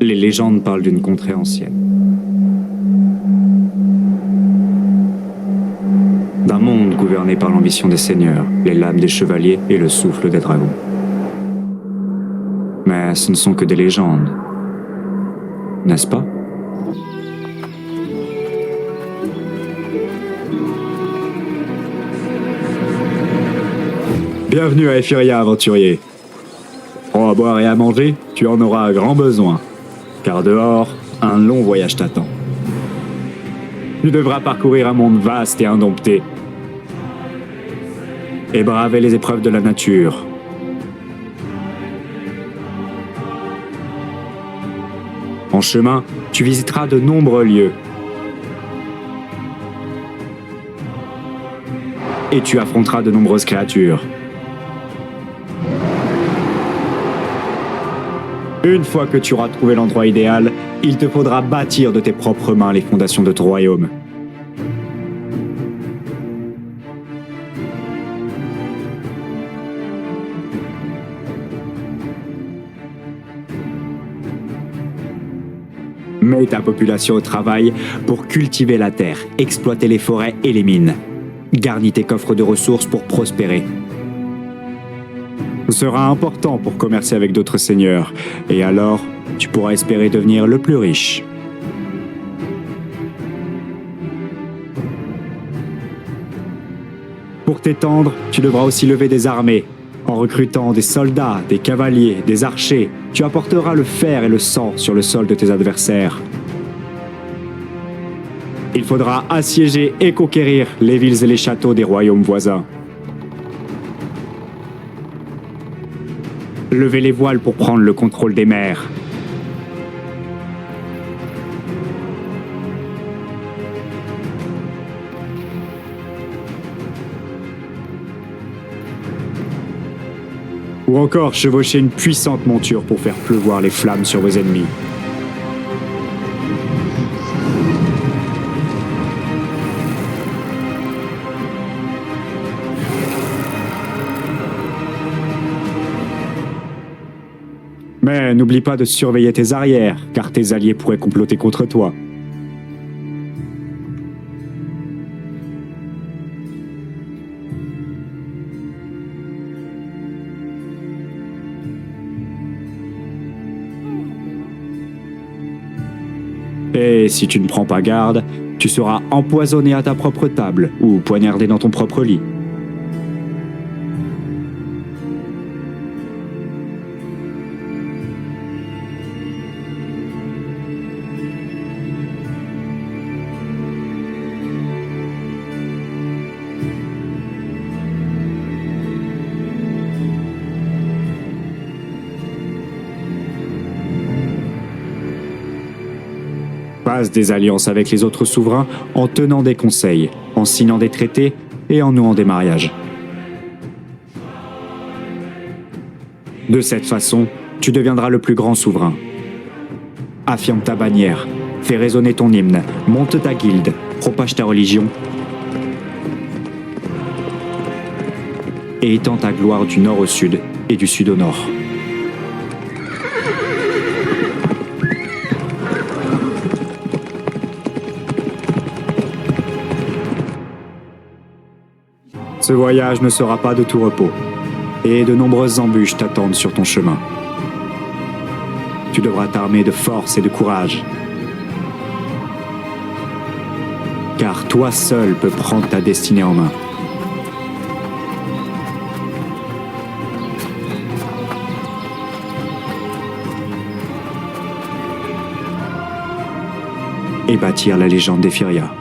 Les légendes parlent d'une contrée ancienne. D'un monde gouverné par l'ambition des seigneurs, les lames des chevaliers et le souffle des dragons. Mais ce ne sont que des légendes, n'est-ce pas? Bienvenue à Ephyria, aventurier. Prends à boire et à manger, tu en auras grand besoin. Car dehors, un long voyage t'attend. Tu devras parcourir un monde vaste et indompté. Et braver les épreuves de la nature. En chemin, tu visiteras de nombreux lieux. Et tu affronteras de nombreuses créatures. Une fois que tu auras trouvé l'endroit idéal, il te faudra bâtir de tes propres mains les fondations de ton royaume. Mets ta population au travail pour cultiver la terre, exploiter les forêts et les mines. Garnis tes coffres de ressources pour prospérer. Ce sera important pour commercer avec d'autres seigneurs, et alors tu pourras espérer devenir le plus riche. Pour t'étendre, tu devras aussi lever des armées. En recrutant des soldats, des cavaliers, des archers, tu apporteras le fer et le sang sur le sol de tes adversaires. Il faudra assiéger et conquérir les villes et les châteaux des royaumes voisins. Levez les voiles pour prendre le contrôle des mers. Ou encore chevaucher une puissante monture pour faire pleuvoir les flammes sur vos ennemis. Mais n'oublie pas de surveiller tes arrières, car tes alliés pourraient comploter contre toi. Et si tu ne prends pas garde, tu seras empoisonné à ta propre table ou poignardé dans ton propre lit. Passe des alliances avec les autres souverains en tenant des conseils, en signant des traités et en nouant des mariages. De cette façon, tu deviendras le plus grand souverain. Affirme ta bannière, fais résonner ton hymne, monte ta guilde, propage ta religion et étends ta gloire du nord au sud et du sud au nord. Ce voyage ne sera pas de tout repos, et de nombreuses embûches t'attendent sur ton chemin. Tu devras t'armer de force et de courage, car toi seul peux prendre ta destinée en main. Et bâtir la légende d'Ephyria.